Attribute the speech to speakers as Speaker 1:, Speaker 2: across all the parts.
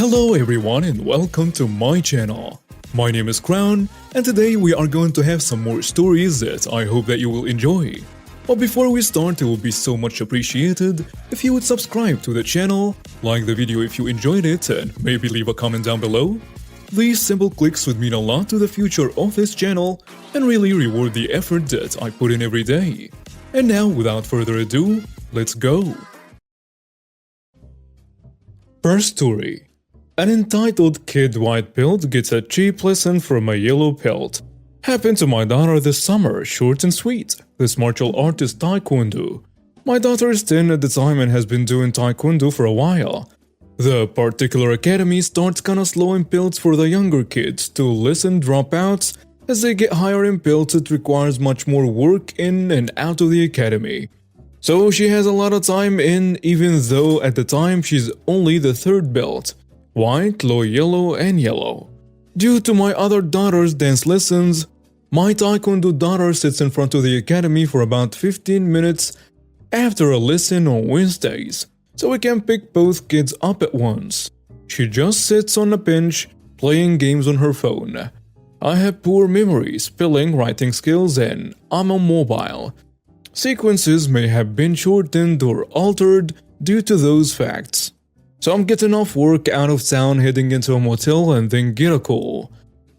Speaker 1: Hello everyone and welcome to my channel. My name is Crown and today we are going to have some more stories that I hope that you will enjoy. But before we start, it would be so much appreciated if you would subscribe to the channel, like the video if you enjoyed it, and maybe leave a comment down below. These simple clicks would mean a lot to the future of this channel and really reward the effort that I put in every day. And now, without further ado, let's go! First story. An entitled kid white pelt gets a cheap lesson from a yellow pelt. Happened to my daughter this summer, short and sweet. This martial art is Taekwondo. My daughter is 10 at the time and has been doing Taekwondo for a while. The particular academy starts kinda slow in pelts for the younger kids to listen dropouts. As they get higher in pelts, it requires much more work in and out of the academy. So she has a lot of time in, even though at the time she's only the third belt. White, low yellow, and yellow. Due to my other daughter's dance lessons, my Taekwondo daughter sits in front of the academy for about 15 minutes after a lesson on Wednesdays, so we can pick both kids up at once. She just sits on a bench, playing games on her phone. I have poor memory, spelling, writing skills, and I'm on mobile. Sequences may have been shortened or altered due to those facts. So I'm getting off work out of town, heading into a motel and then get a call.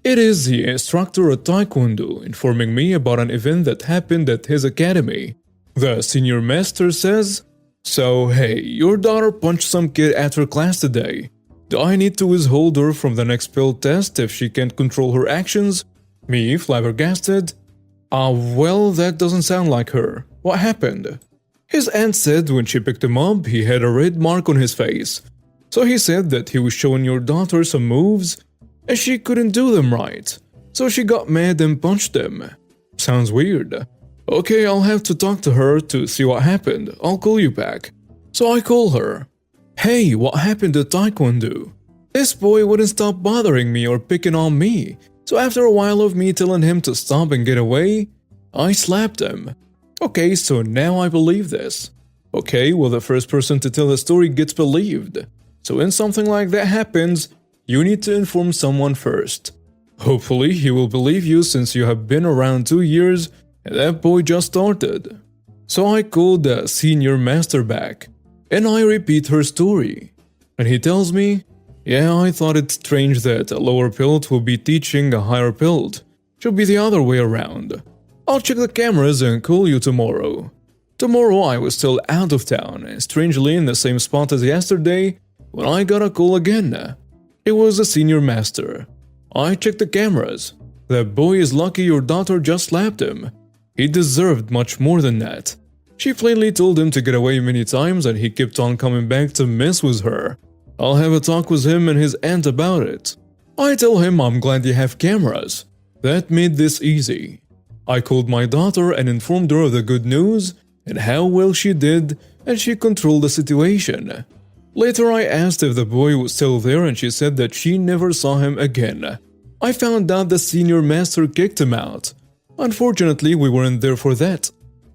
Speaker 1: It is the instructor at Taekwondo informing me about an event that happened at his academy. The senior master says, "So hey, your daughter punched some kid after class today. Do I need to withhold her from the next pill test if she can't control her actions?" Me, flabbergasted. Well, that doesn't sound like her. What happened?" His aunt said when she picked him up, he had a red mark on his face. So he said that he was showing your daughter some moves and she couldn't do them right. So she got mad and punched him. Sounds weird. Okay, I'll have to talk to her to see what happened. I'll call you back. So I call her. Hey, what happened to Taekwondo? This boy wouldn't stop bothering me or picking on me. So after a while of me telling him to stop and get away, I slapped him. Okay, so now I believe this. Okay, well, the first person to tell the story gets believed. So when something like that happens, you need to inform someone first. Hopefully he will believe you since you have been around 2 years and that boy just started. So I called the senior master back and I repeat her story. And he tells me, yeah, I thought it strange that a lower pelt will be teaching a higher pelt. Should be the other way around. I'll check the cameras and call you tomorrow. Tomorrow I was still out of town and strangely in the same spot as yesterday when I got a call again. It was the senior master. I checked the cameras. That boy is lucky your daughter just slapped him. He deserved much more than that. She plainly told him to get away many times and he kept on coming back to mess with her. I'll have a talk with him and his aunt about it. I tell him I'm glad you have cameras. That made this easy. I called my daughter and informed her of the good news and how well she did, and she controlled the situation. Later I asked if the boy was still there and she said that she never saw him again. I found out the senior master kicked him out. Unfortunately, we weren't there for that.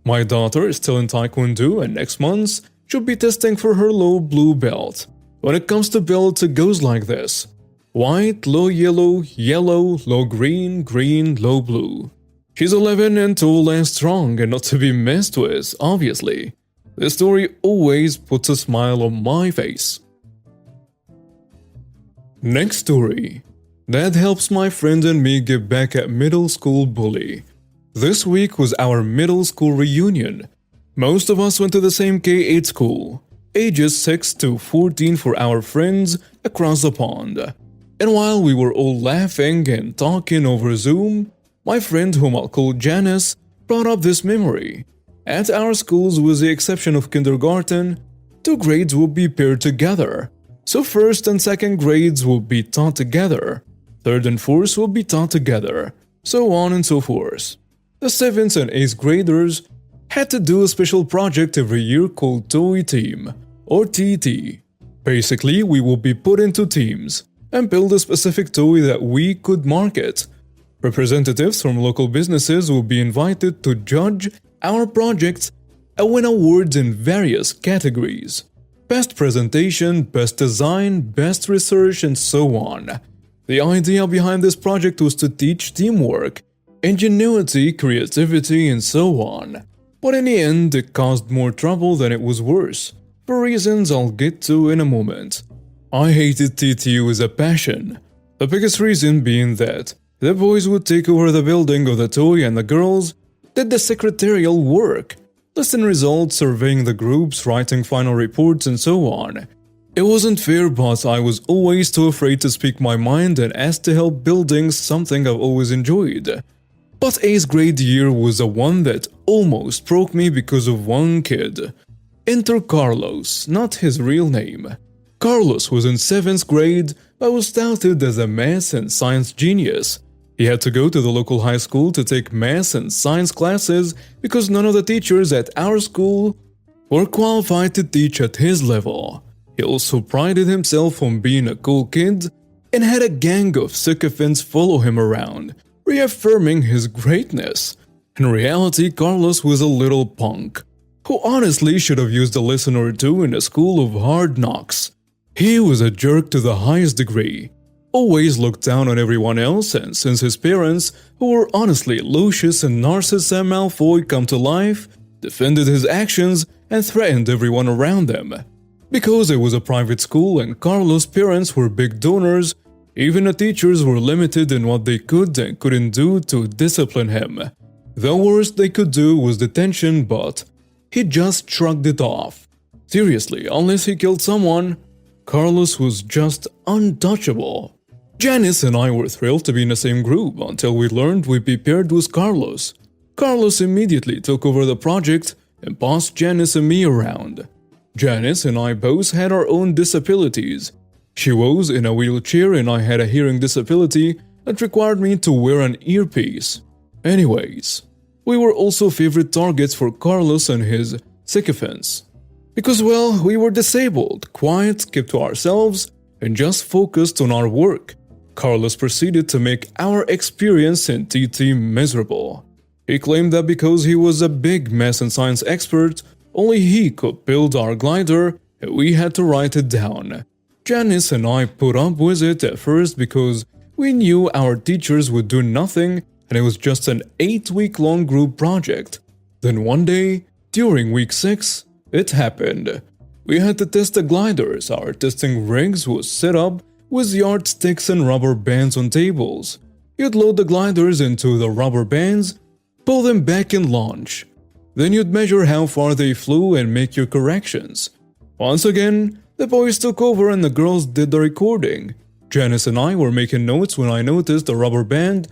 Speaker 1: My daughter is still in Taekwondo and next month she'll be testing for her low blue belt. When it comes to belts, it goes like this. White, low yellow, yellow, low green, green, low blue. She's 11 and tall and strong and not to be messed with, obviously. This story always puts a smile on my face. Next story. Dad helps my friend and me get back at middle school bully. This week was our middle school reunion. Most of us went to the same K-8 school, ages 6 to 14 for our friends across the pond. And while we were all laughing and talking over Zoom, my friend, whom I'll call Janice, brought up this memory. At our schools, with the exception of kindergarten, 2 grades will be paired together. So first and second grades will be taught together. Third and fourth will be taught together. So on and so forth. The 7th and 8th graders had to do a special project every year called Toy Team, or TT. Basically, we will be put into teams and build a specific toy that we could market. Representatives from local businesses will be invited to judge our projects and win awards in various categories. Best presentation, best design, best research, and so on. The idea behind this project was to teach teamwork, ingenuity, creativity, and so on. But in the end, it caused more trouble than it was worse, for reasons I'll get to in a moment. I hated TTU as a passion, the biggest reason being that the boys would take over the building of the toy and the girls did the secretarial work, listing results, surveying the groups, writing final reports, and so on. It wasn't fair, but I was always too afraid to speak my mind and ask to help building something I've always enjoyed. But 8th grade year was the one that almost broke me because of one kid. Enter Carlos, not his real name. Carlos was in 7th grade but was touted as a math and science genius. He had to go to the local high school to take math and science classes because none of the teachers at our school were qualified to teach at his level. He also prided himself on being a cool kid and had a gang of sycophants follow him around, reaffirming his greatness. In reality, Carlos was a little punk, who honestly should have used a lesson or two in a school of hard knocks. He was a jerk to the highest degree, always looked down on everyone else, and since his parents, who were honestly Lucius and Narcissus Malfoy come to life, defended his actions and threatened everyone around them. Because it was a private school and Carlos' parents were big donors, even the teachers were limited in what they could and couldn't do to discipline him. The worst they could do was detention, but he just shrugged it off. Seriously, unless he killed someone, Carlos was just untouchable. Janice and I were thrilled to be in the same group until we learned we'd be paired with Carlos. Carlos immediately took over the project and bossed Janice and me around. Janice and I both had our own disabilities. She was in a wheelchair and I had a hearing disability that required me to wear an earpiece. Anyways, we were also favorite targets for Carlos and his sycophants. Because, well, we were disabled, quiet, kept to ourselves, and just focused on our work. Carlos proceeded to make our experience in TT miserable. He claimed that because he was a big math and science expert, only he could build our glider and we had to write it down. Janice and I put up with it at first because we knew our teachers would do nothing and it was just an 8-week-long group project. Then one day, during week 6, it happened. We had to test the gliders. Our testing rigs was set up with yardsticks and rubber bands on tables. You'd load the gliders into the rubber bands, pull them back and launch. Then you'd measure how far they flew and make your corrections. Once again, the boys took over and the girls did the recording. Janice and I were making notes when I noticed the rubber band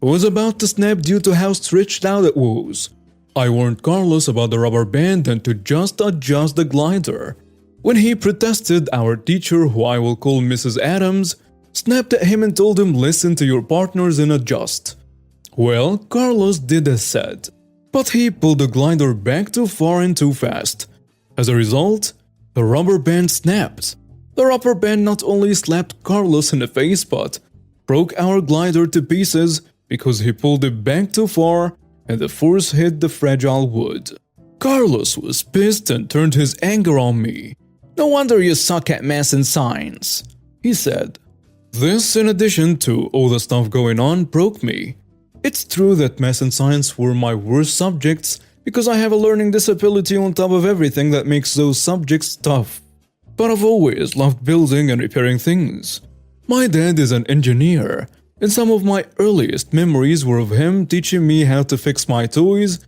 Speaker 1: was about to snap due to how stretched out it was. I warned Carlos about the rubber band and to just adjust the glider. When he protested, our teacher, who I will call Mrs. Adams, snapped at him and told him listen to your partners and adjust. Well, Carlos did as said, but he pulled the glider back too far and too fast. As a result, the rubber band snapped. The rubber band not only slapped Carlos in the face but broke our glider to pieces because he pulled it back too far and the force hit the fragile wood. Carlos was pissed and turned his anger on me. "No wonder you suck at math and science," he said. This, in addition to all the stuff going on, broke me. It's true that math and science were my worst subjects because I have a learning disability on top of everything that makes those subjects tough. But I've always loved building and repairing things. My dad is an engineer, and some of my earliest memories were of him teaching me how to fix my toys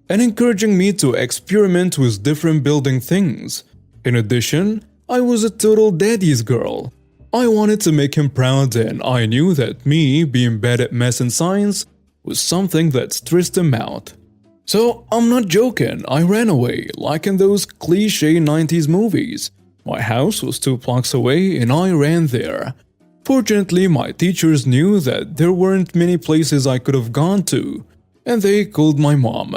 Speaker 1: and encouraging me to experiment with different building things. In addition, I was a total daddy's girl. I wanted to make him proud and I knew that me being bad at math and science was something that stressed him out. So I'm not joking, I ran away, like in those cliché 90s movies. My house was 2 blocks away and I ran there. Fortunately, my teachers knew that there weren't many places I could have gone to, and they called my mom,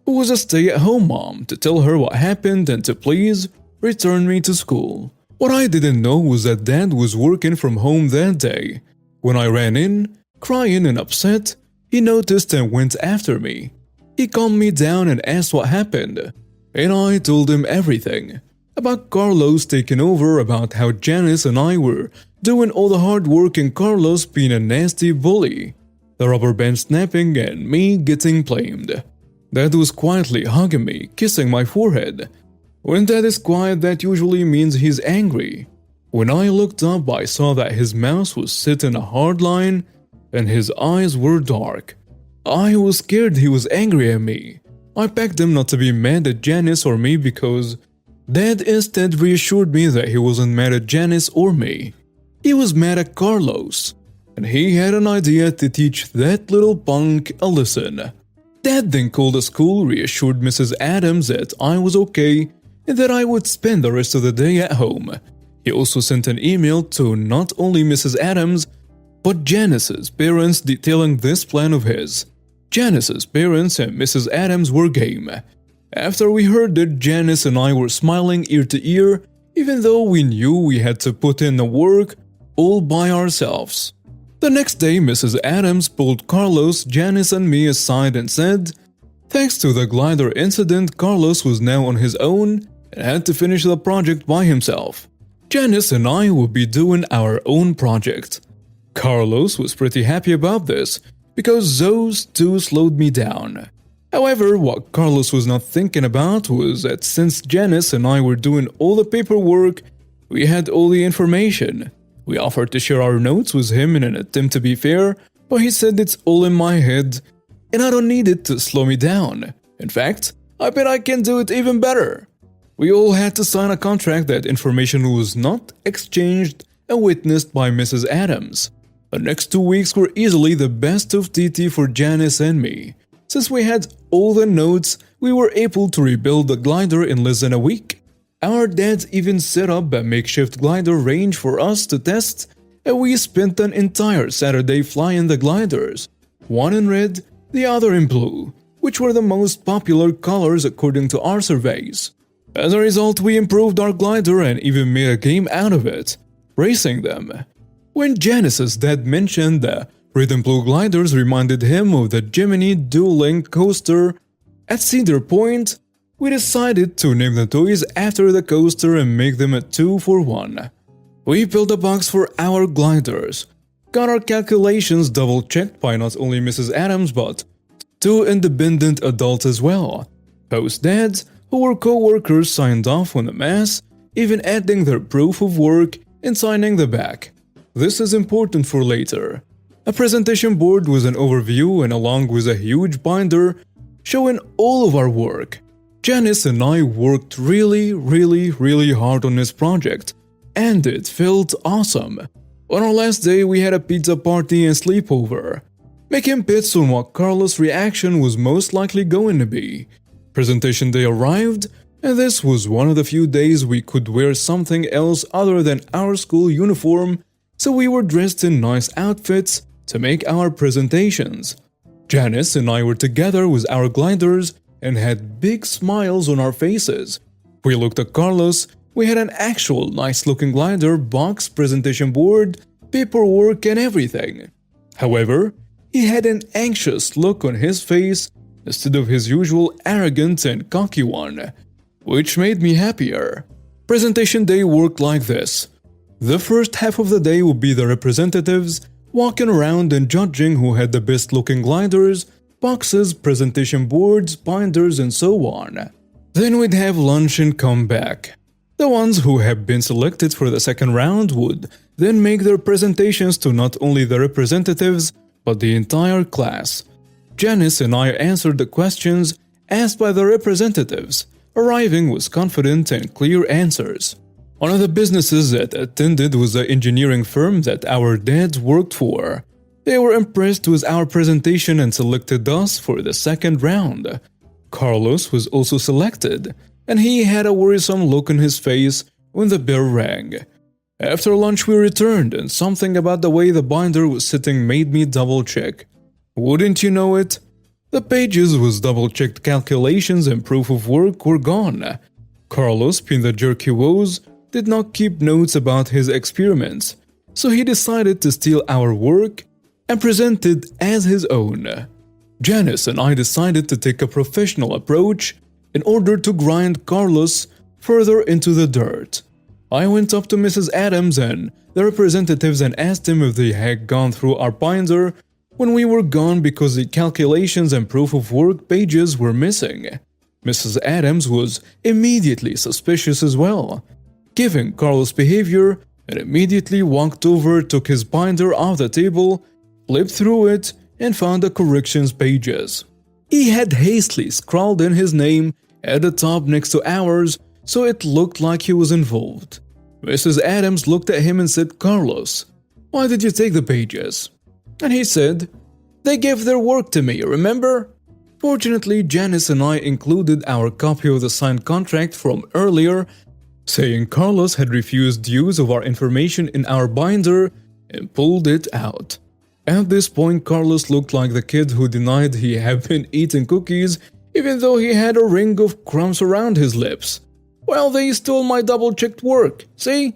Speaker 1: who was a stay-at-home mom, to tell her what happened and to please return me to school. What I didn't know was that Dad was working from home that day. When I ran in, crying and upset, he noticed and went after me. He calmed me down and asked what happened, and I told him everything about Carlos taking over, about how Janice and I were doing all the hard work and Carlos being a nasty bully, the rubber band snapping and me getting blamed. Dad was quietly hugging me, kissing my forehead. When Dad is quiet, that usually means he's angry. When I looked up, I saw that his mouth was set in a hard line and his eyes were dark. I was scared he was angry at me. I begged him not to be mad at Janice or me because Dad instead reassured me that he wasn't mad at Janice or me. He was mad at Carlos, and he had an idea to teach that little punk a lesson. Dad then called the school, reassured Mrs. Adams that I was okay and that I would spend the rest of the day at home. He also sent an email to not only Mrs. Adams, but Janice's parents detailing this plan of his. Janice's parents and Mrs. Adams were game. After we heard that, Janice and I were smiling ear to ear, even though we knew we had to put in the work all by ourselves. The next day, Mrs. Adams pulled Carlos, Janice and me aside and said, thanks to the glider incident, Carlos was now on his own and had to finish the project by himself. Janice and I would be doing our own project. Carlos was pretty happy about this because those two slowed me down. However, what Carlos was not thinking about was that since Janice and I were doing all the paperwork, we had all the information. We offered to share our notes with him in an attempt to be fair, but he said it's all in my head and I don't need it to slow me down. In fact, I bet I can do it even better. We all had to sign a contract that information was not exchanged and witnessed by Mrs. Adams. The next 2 weeks were easily the best of TT for Janice and me. Since we had all the notes, we were able to rebuild the glider in less than a week. Our dads even set up a makeshift glider range for us to test, and we spent an entire Saturday flying the gliders, one in red, the other in blue, which were the most popular colors according to our surveys. As a result, we improved our glider and even made a game out of it, racing them. When Janice's dad mentioned the red and blue gliders reminded him of the Gemini dual-link coaster at Cedar Point, we decided to name the toys after the coaster and make them a 2-for-1. We built a box for our gliders, got our calculations double-checked by not only Mrs. Adams but 2 independent adults as well. Both dads, who were co-workers, signed off on the mass, even adding their proof of work and signing the back. This is important for later. A presentation board with an overview and along with a huge binder showing all of our work. Janice and I worked really hard on this project, and it felt awesome. On our last day, we had a pizza party and sleepover, making bets on what Carlos' reaction was most likely going to be. Presentation day arrived, and this was one of the few days we could wear something else other than our school uniform, so we were dressed in nice outfits to make our presentations. Janice and I were together with our gliders and had big smiles on our faces. We looked at Carlos. We had an actual nice-looking glider, box, presentation board, paperwork and everything. However, he had an anxious look on his face instead of his usual arrogant and cocky one, which made me happier. Presentation day worked like this. The first half of the day would be the representatives walking around and judging who had the best looking gliders, boxes, presentation boards, binders and so on. Then we'd have lunch and come back. The ones who have been selected for the second round would then make their presentations to not only the representatives but the entire class. Janice and I answered the questions asked by the representatives, arriving with confident and clear answers. One of the businesses that attended was the engineering firm that our dads worked for. They were impressed with our presentation and selected us for the second round. Carlos was also selected, and he had a worrisome look on his face when the bell rang. After lunch we returned, and something about the way the binder was sitting made me double-check. Wouldn't you know it? The pages with double-checked calculations and proof of work were gone. Carlos, being the jerk he was, did not keep notes about his experiments, so he decided to steal our work and present it as his own. Janice and I decided to take a professional approach in order to grind Carlos further into the dirt. I went up to Mrs. Adams and the representatives and asked them if they had gone through our binder when we were gone because the calculations and proof of work pages were missing. Mrs. Adams was immediately suspicious as well, given Carlos' behavior, and immediately walked over, took his binder off the table, flipped through it, and found the corrections pages. He had hastily scrawled in his name at the top next to ours, so it looked like he was involved. Mrs. Adams looked at him and said, "Carlos, why did you take the pages?" And he said, "They gave their work to me, remember?" Fortunately, Janice and I included our copy of the signed contract from earlier, saying Carlos had refused use of our information in our binder and pulled it out. At this point, Carlos looked like the kid who denied he had been eating cookies even though he had a ring of crumbs around his lips. "Well, they stole my double-checked work, see?"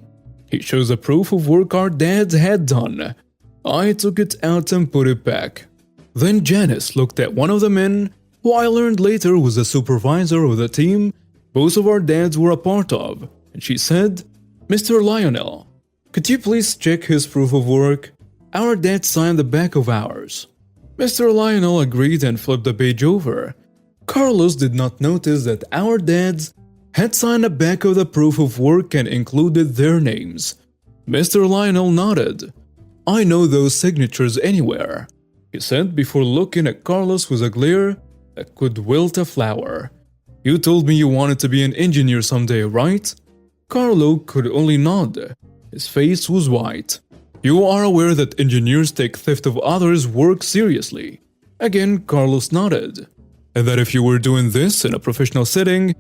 Speaker 1: He shows a proof of work our dads had done. I took it out and put it back. Then Janice looked at one of the men, who I learned later was the supervisor of the team both of our dads were a part of, and she said, "Mr. Lionel, could you please check his proof of work? Our dad signed the back of ours." Mr. Lionel agreed and flipped the page over. Carlos did not notice that our dads had signed the back of the proof of work and included their names. Mr. Lionel nodded. "I know those signatures anywhere," he said before looking at Carlos with a glare that could wilt a flower. "You told me you wanted to be an engineer someday, right?" Carlo could only nod. His face was white. "You are aware that engineers take theft of others' work seriously." Again, Carlos nodded. "And that if you were doing this in a professional setting,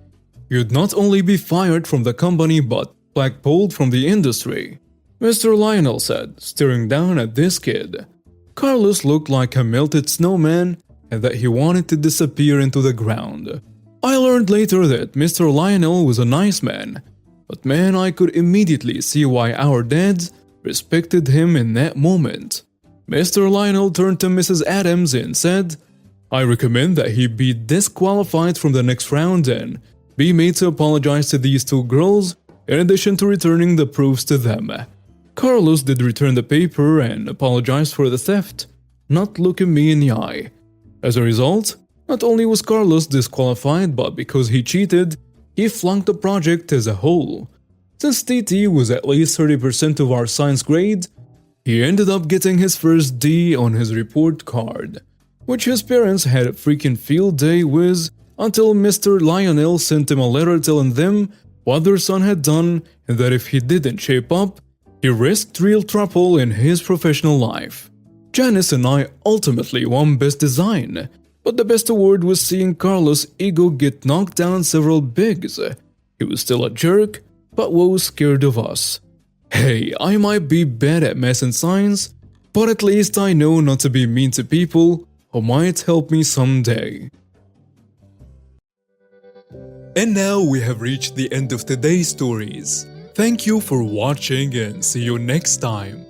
Speaker 1: you'd not only be fired from the company but blackballed from the industry," Mr. Lionel said, staring down at this kid. Carlos looked like a melted snowman and that he wanted to disappear into the ground. I learned later that Mr. Lionel was a nice man, but man, I could immediately see why our dads respected him in that moment. Mr. Lionel turned to Mrs. Adams and said, "I recommend that he be disqualified from the next round and be made to apologize to these two girls in addition to returning the proofs to them." Carlos did return the paper and apologized for the theft, not looking me in the eye. As a result, not only was Carlos disqualified, but because he cheated, he flunked the project as a whole. Since TT was at least 30% of our science grade, he ended up getting his first D on his report card, which his parents had a freaking field day with until Mr. Lionel sent him a letter telling them what their son had done and that if he didn't shape up, he risked real trouble in his professional life. Janice and I ultimately won Best Design, but the best award was seeing Carlos' ego get knocked down several bigs. He was still a jerk, but was scared of us. Hey, I might be bad at math and science, but at least I know not to be mean to people who might help me someday. And now we have reached the end of today's stories. Thank you for watching and see you next time.